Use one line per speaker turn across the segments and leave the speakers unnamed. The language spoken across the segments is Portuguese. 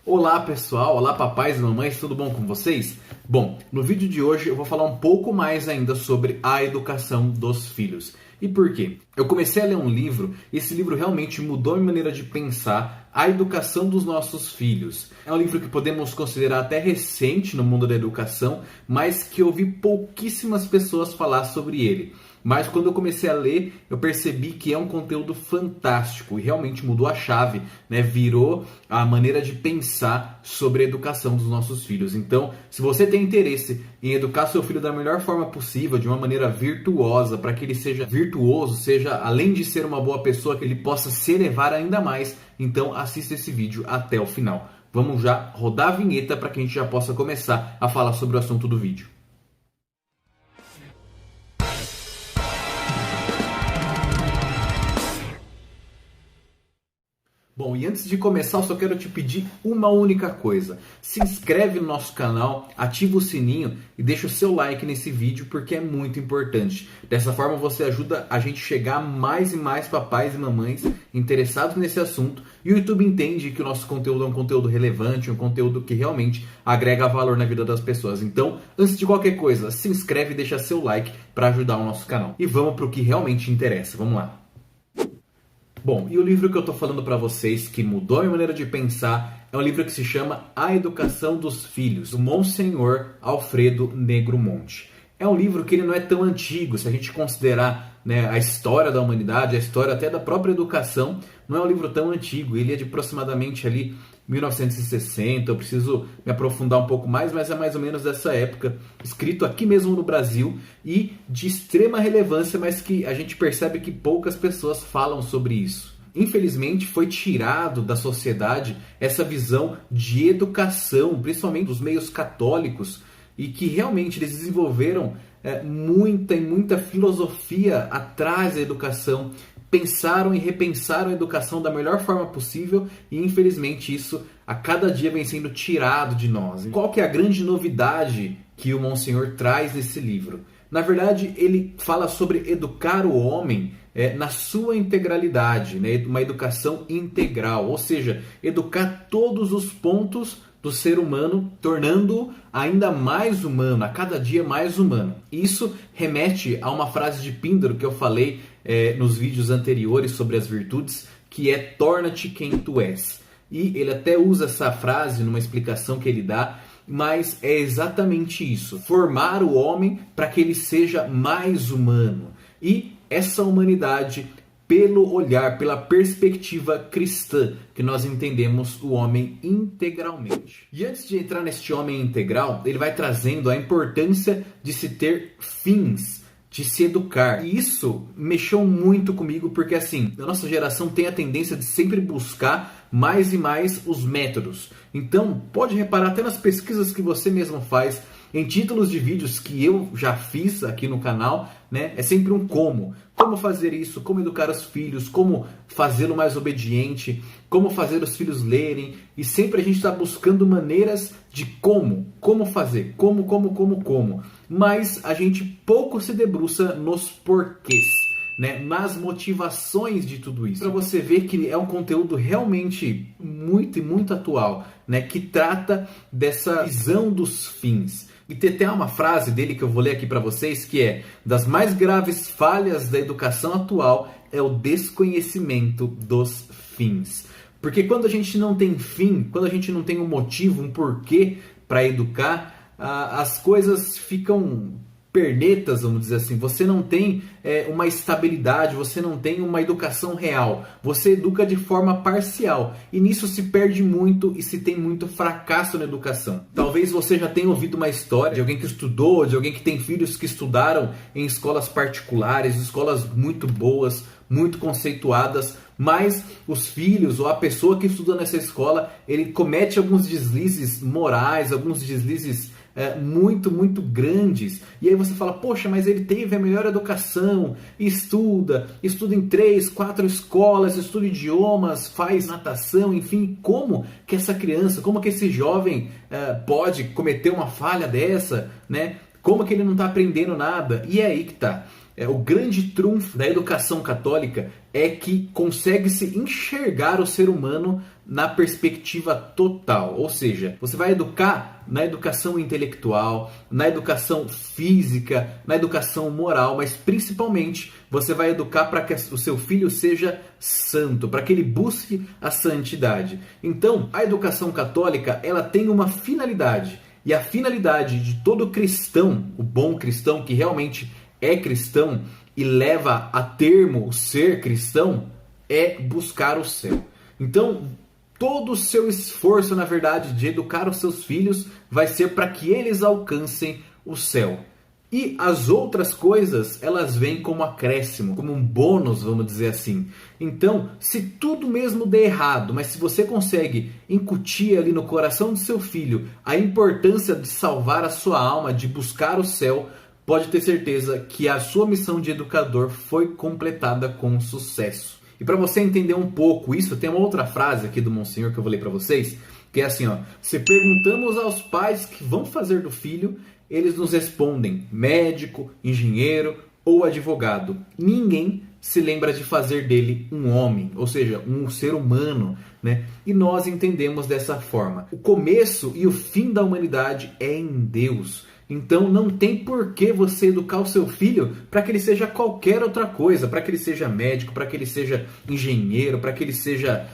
Olá pessoal, olá papais e mamães, tudo bom com vocês? Bom, no vídeo de hoje eu vou falar um pouco mais ainda sobre a educação dos filhos. E por quê? Eu comecei a ler um livro e esse livro realmente mudou a minha maneira de pensar a educação dos nossos filhos. É um livro que podemos considerar até recente no mundo da educação, mas que eu vi pouquíssimas pessoas falar sobre ele. Mas quando eu comecei a ler, eu percebi que é um conteúdo fantástico e realmente mudou a chave, né? Virou a maneira de pensar sobre a educação dos nossos filhos. Então, se você tem interesse em educar seu filho da melhor forma possível, de uma maneira virtuosa, para que ele seja virtuoso, seja além de ser uma boa pessoa, que ele possa se elevar ainda mais, então assista esse vídeo até o final. Vamos já rodar a vinheta para que a gente já possa começar a falar sobre o assunto do vídeo. Bom, e antes de começar, eu só quero te pedir uma única coisa. Se inscreve no nosso canal, ativa o sininho e deixa o seu like nesse vídeo porque é muito importante. Dessa forma você ajuda a gente a chegar a mais e mais papais e mamães interessados nesse assunto e o YouTube entende que o nosso conteúdo é um conteúdo relevante, um conteúdo que realmente agrega valor na vida das pessoas. Então, antes de qualquer coisa, se inscreve e deixa seu like para ajudar o nosso canal. E vamos para o que realmente interessa. Vamos lá. Bom, e o livro que eu estou falando para vocês, que mudou a minha maneira de pensar, é um livro que se chama A Educação dos Filhos, do Monsenhor Alfredo Negromonte. É um livro que ele não é tão antigo, se a gente considerar, né, a história da humanidade, a história até da própria educação, não é um livro tão antigo, ele é de aproximadamente ali 1960, eu preciso me aprofundar um pouco mais, mas é mais ou menos dessa época, escrito aqui mesmo no Brasil e de extrema relevância, mas que a gente percebe que poucas pessoas falam sobre isso. Infelizmente foi tirado da sociedade essa visão de educação, principalmente dos meios católicos, e que realmente eles desenvolveram muita filosofia atrás da educação, pensaram e repensaram a educação da melhor forma possível e infelizmente isso a cada dia vem sendo tirado de nós. Qual que é a grande novidade que o Monsenhor traz nesse livro? Na verdade, ele fala sobre educar o homem na sua integralidade, né? Uma educação integral, ou seja, educar todos os pontos do ser humano, tornando-o ainda mais humano, a cada dia mais humano. Isso remete a uma frase de Píndaro que eu falei nos vídeos anteriores sobre as virtudes, que é torna-te quem tu és. E ele até usa essa frase numa explicação que ele dá, mas é exatamente isso. Formar o homem para que ele seja mais humano. E essa humanidade, pelo olhar, pela perspectiva cristã, que nós entendemos o homem integralmente. E antes de entrar neste homem integral, ele vai trazendo a importância de se ter fins, de se educar. E isso mexeu muito comigo, porque assim, a nossa geração tem a tendência de sempre buscar mais e mais os métodos. Então, pode reparar até nas pesquisas que você mesmo faz, em títulos de vídeos que eu já fiz aqui no canal, né? É sempre um como. Como fazer isso, como educar os filhos, como fazê-lo mais obediente, como fazer os filhos lerem. E sempre a gente está buscando maneiras de como fazer, como. Mas a gente pouco se debruça nos porquês, né? Nas motivações de tudo isso. Para você ver que é um conteúdo realmente muito atual, né? Que trata dessa visão dos fins. E tem até uma frase dele que eu vou ler aqui para vocês, que é: das mais graves falhas da educação atual é o desconhecimento dos fins. Porque quando a gente não tem fim, quando a gente não tem um motivo, um porquê para educar, as coisas ficam pernetas, vamos dizer assim. Você não tem uma estabilidade, você não tem uma educação real. Você educa de forma parcial. E nisso se perde muito e se tem muito fracasso na educação. Talvez você já tenha ouvido uma história de alguém que estudou, de alguém que tem filhos que estudaram em escolas particulares, escolas muito boas, muito conceituadas, mas os filhos ou a pessoa que estuda nessa escola, ele comete alguns deslizes morais, alguns deslizes muito grandes. E aí você fala, poxa, mas ele teve a melhor educação, estuda em 3, 4 escolas, estuda idiomas, faz natação, enfim, como que essa criança, como que esse jovem pode cometer uma falha dessa, né? Como que ele não está aprendendo nada? E é aí que tá. O grande trunfo da educação católica é que consegue-se enxergar o ser humano na perspectiva total. Ou seja, você vai educar na educação intelectual, na educação física, na educação moral, mas principalmente você vai educar para que o seu filho seja santo, para que ele busque a santidade. Então, a educação católica, ela tem uma finalidade. E a finalidade de todo cristão, o bom cristão que realmente é cristão e leva a termo o ser cristão, é buscar o céu. Então, todo o seu esforço, na verdade, de educar os seus filhos vai ser para que eles alcancem o céu. E as outras coisas, elas vêm como acréscimo, como um bônus, vamos dizer assim. Então, se tudo mesmo der errado, mas se você consegue incutir ali no coração do seu filho a importância de salvar a sua alma, de buscar o céu, pode ter certeza que a sua missão de educador foi completada com sucesso. E para você entender um pouco isso, tem uma outra frase aqui do Monsenhor que eu vou ler para vocês, que é assim, ó: se perguntamos aos pais que vão fazer do filho, eles nos respondem médico, engenheiro ou advogado. Ninguém se lembra de fazer dele um homem, ou seja, um ser humano, né? E nós entendemos dessa forma. O começo e o fim da humanidade é em Deus. Então não tem por que você educar o seu filho para que ele seja qualquer outra coisa, para que ele seja médico, para que ele seja engenheiro, para que ele seja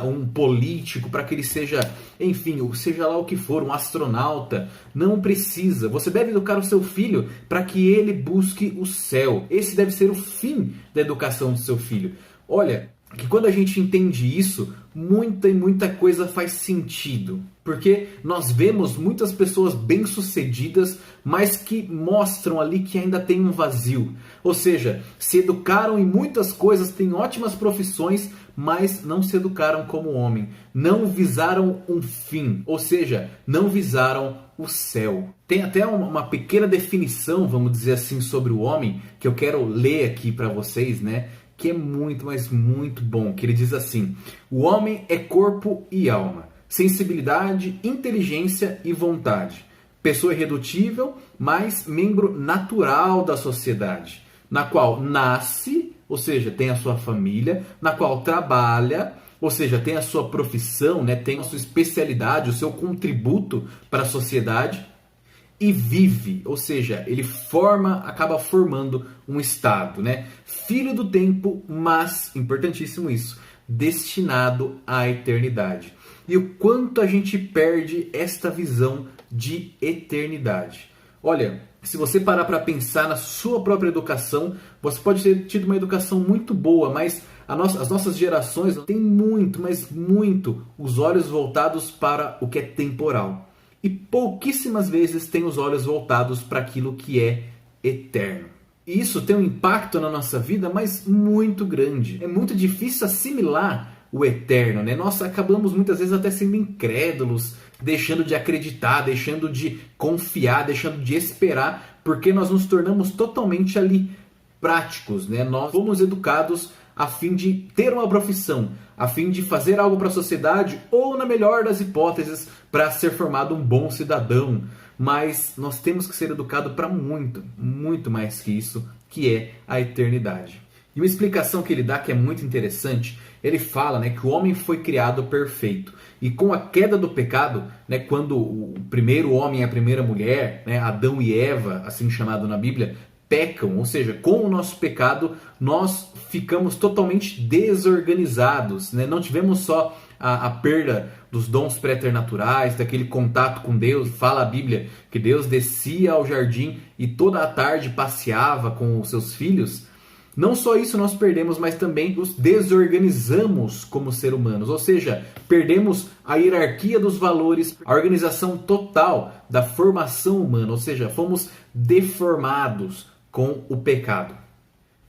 um político, para que ele seja, enfim, seja lá o que for, um astronauta. Não precisa. Você deve educar o seu filho para que ele busque o céu. Esse deve ser o fim da educação do seu filho. Olha, que quando a gente entende isso, muita coisa faz sentido. Porque nós vemos muitas pessoas bem-sucedidas, mas que mostram ali que ainda tem um vazio. Ou seja, se educaram em muitas coisas, têm ótimas profissões, mas não se educaram como homem. Não visaram um fim, ou seja, não visaram o céu. Tem até uma pequena definição, vamos dizer assim, sobre o homem, que eu quero ler aqui para vocês, né? Que é muito, mas muito bom. Que ele diz assim: o homem é corpo e alma, sensibilidade, inteligência e vontade. Pessoa irredutível, mas membro natural da sociedade, na qual nasce, ou seja, tem a sua família, na qual trabalha, ou seja, tem a sua profissão, né, tem a sua especialidade, o seu contributo para a sociedade, e vive, ou seja, ele acaba formando um estado, né? Filho do tempo, mas, importantíssimo isso, destinado à eternidade. E o quanto a gente perde esta visão de eternidade. Olha, se você parar para pensar na sua própria educação, você pode ter tido uma educação muito boa, mas as nossas gerações têm muito, mas muito, os olhos voltados para o que é temporal. E pouquíssimas vezes têm os olhos voltados para aquilo que é eterno. E isso tem um impacto na nossa vida, mas muito grande. É muito difícil assimilar o eterno, né? Nós acabamos muitas vezes até sendo incrédulos, deixando de acreditar, deixando de confiar, deixando de esperar, porque nós nos tornamos totalmente ali práticos, né? Nós fomos educados a fim de ter uma profissão, a fim de fazer algo para a sociedade ou, na melhor das hipóteses, para ser formado um bom cidadão. Mas nós temos que ser educados para muito mais que isso, que é a eternidade. E uma explicação que ele dá que é muito interessante, ele fala, né, que o homem foi criado perfeito. E com a queda do pecado, né, quando o primeiro homem e a primeira mulher, né, Adão e Eva, assim chamado na Bíblia, pecam, ou seja, com o nosso pecado nós ficamos totalmente desorganizados, né? Não tivemos só a perda dos dons preternaturais, daquele contato com Deus. Fala a Bíblia que Deus descia ao jardim e toda a tarde passeava com os seus filhos. Não só isso nós perdemos, mas também nos desorganizamos como seres humanos, ou seja, perdemos a hierarquia dos valores, a organização total da formação humana, ou seja, fomos deformados com o pecado.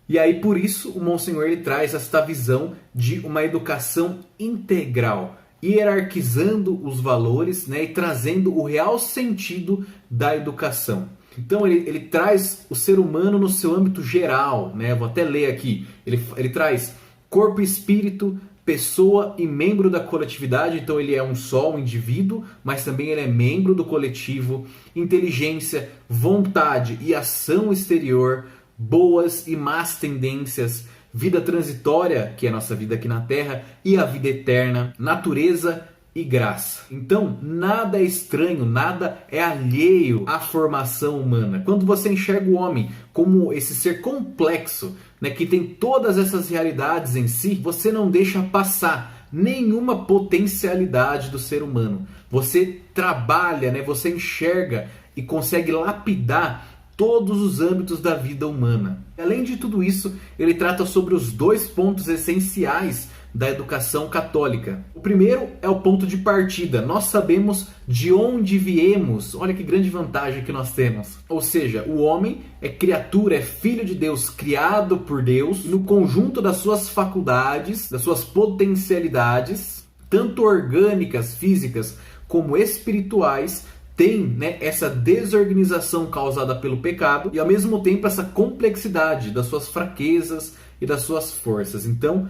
E aí por isso o Monsenhor ele traz esta visão de uma educação integral, hierarquizando os valores, né, e trazendo o real sentido da educação. Então ele traz o ser humano no seu âmbito geral, né? Vou até ler aqui. Ele traz corpo e espírito, pessoa e membro da coletividade. Então ele é um indivíduo, mas também ele é membro do coletivo. Inteligência, vontade e ação exterior, boas e más tendências, vida transitória, que é a nossa vida aqui na Terra, e a vida eterna, natureza e graça. Então, nada é estranho, nada é alheio à formação humana. Quando você enxerga o homem como esse ser complexo, né, que tem todas essas realidades em si, você não deixa passar nenhuma potencialidade do ser humano. Você trabalha, né, você enxerga e consegue lapidar todos os âmbitos da vida humana. Além de tudo isso, ele trata sobre os 2 pontos essenciais da educação católica. O primeiro é o ponto de partida. Nós sabemos de onde viemos. Olha que grande vantagem que nós temos. Ou seja, o homem é criatura, é filho de Deus, criado por Deus, no conjunto das suas faculdades, das suas potencialidades, tanto orgânicas, físicas, como espirituais, tem, né, essa desorganização causada pelo pecado e ao mesmo tempo essa complexidade das suas fraquezas e das suas forças. Então,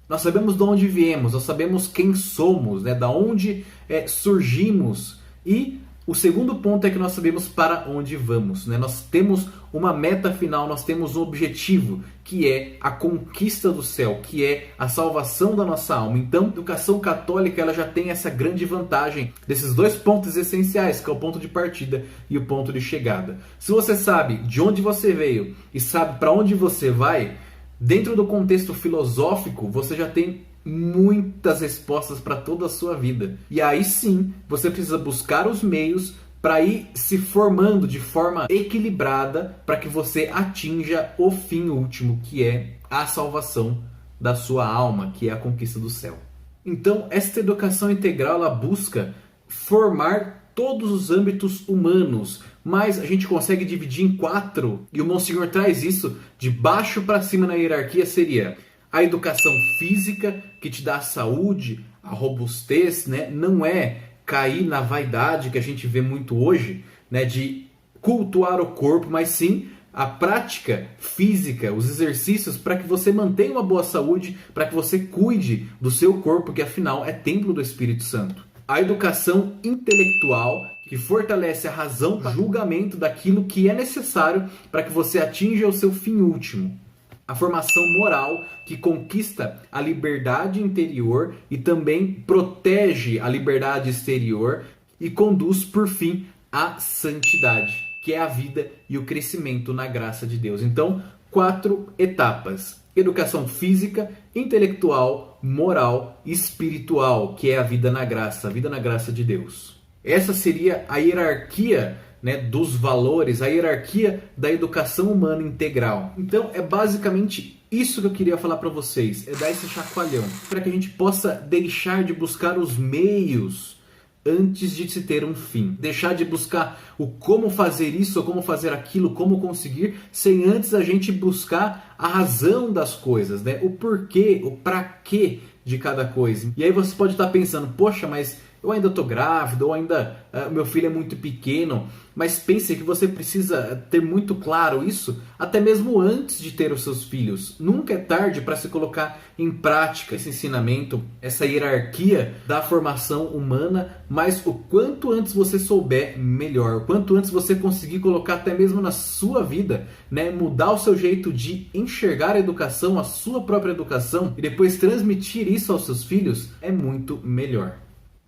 nós sabemos de onde viemos, nós sabemos quem somos, né, da onde surgimos. E o segundo ponto é que nós sabemos para onde vamos, né? Nós temos uma meta final, nós temos um objetivo, que é a conquista do céu, que é a salvação da nossa alma. Então, a educação católica ela já tem essa grande vantagem desses 2 pontos essenciais, que é o ponto de partida e o ponto de chegada. Se você sabe de onde você veio e sabe para onde você vai, dentro do contexto filosófico, você já tem muitas respostas para toda a sua vida. E aí sim, você precisa buscar os meios para ir se formando de forma equilibrada para que você atinja o fim último, que é a salvação da sua alma, que é a conquista do céu. Então, esta educação integral ela busca formar todos os âmbitos humanos, mas a gente consegue dividir em 4, e o Monsenhor traz isso de baixo para cima na hierarquia, seria a educação física, que te dá a saúde, a robustez, né? Não é cair na vaidade que a gente vê muito hoje, né? De cultuar o corpo, mas sim a prática física, os exercícios para que você mantenha uma boa saúde, para que você cuide do seu corpo, que afinal é templo do Espírito Santo. A educação intelectual, que fortalece a razão para o julgamento daquilo que é necessário para que você atinja o seu fim último. A formação moral, que conquista a liberdade interior e também protege a liberdade exterior e conduz, por fim, à santidade, que é a vida e o crescimento na graça de Deus. Então, 4 etapas: educação física, intelectual, moral e espiritual, que é a vida na graça de Deus. Essa seria a hierarquia, né, dos valores, a hierarquia da educação humana integral. Então é basicamente isso que eu queria falar para vocês, é dar esse chacoalhão, para que a gente possa deixar de buscar os meios antes de se ter um fim. Deixar de buscar o como fazer isso, ou como fazer aquilo, como conseguir, sem antes a gente buscar a razão das coisas, né? O porquê, o pra quê de cada coisa. E aí você pode estar pensando, poxa, mas eu ainda estou grávida, ou ainda meu filho é muito pequeno. Mas pense que você precisa ter muito claro isso até mesmo antes de ter os seus filhos. Nunca é tarde para se colocar em prática esse ensinamento, essa hierarquia da formação humana, mas o quanto antes você souber, melhor. O quanto antes você conseguir colocar até mesmo na sua vida, né, mudar o seu jeito de enxergar a educação, a sua própria educação, e depois transmitir isso aos seus filhos, é muito melhor.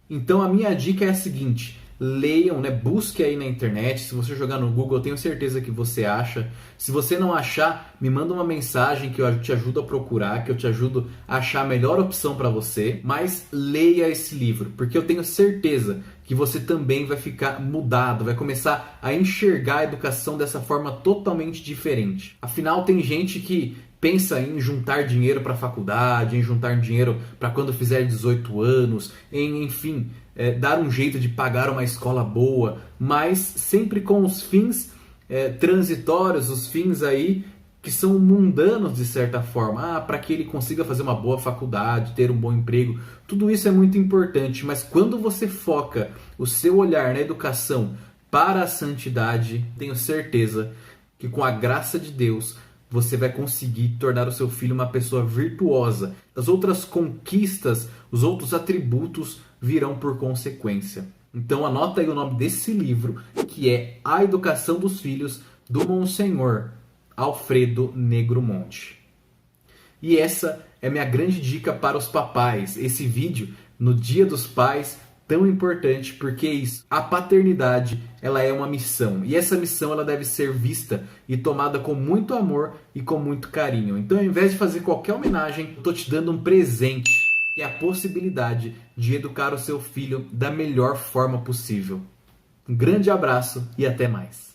Então a minha dica é a seguinte: leiam, né? Busque aí na internet. Se você jogar no Google, eu tenho certeza que você acha. Se você não achar, me manda uma mensagem que eu te ajudo a procurar, que eu te ajudo a achar a melhor opção para você. Mas leia esse livro, porque eu tenho certeza que você também vai ficar mudado, vai começar a enxergar a educação dessa forma totalmente diferente. Afinal, tem gente que pensa em juntar dinheiro para a faculdade, em juntar dinheiro para quando fizer 18 anos, enfim, dar um jeito de pagar uma escola boa, mas sempre com os fins transitórios, os fins aí que são mundanos de certa forma, para que ele consiga fazer uma boa faculdade, ter um bom emprego. Tudo isso é muito importante, mas quando você foca o seu olhar na educação para a santidade, tenho certeza que com a graça de Deus você vai conseguir tornar o seu filho uma pessoa virtuosa. As outras conquistas, os outros atributos virão por consequência. Então anota aí o nome desse livro, que é A Educação dos Filhos, do Monsenhor Alfredo Negromonte. E essa é minha grande dica para os papais. Esse vídeo no Dia dos Pais, tão importante, porque isso, a paternidade, ela é uma missão. E essa missão ela deve ser vista e tomada com muito amor e com muito carinho. Então, ao invés de fazer qualquer homenagem, eu estou te dando um presente, que é a possibilidade de educar o seu filho da melhor forma possível. Um grande abraço e até mais.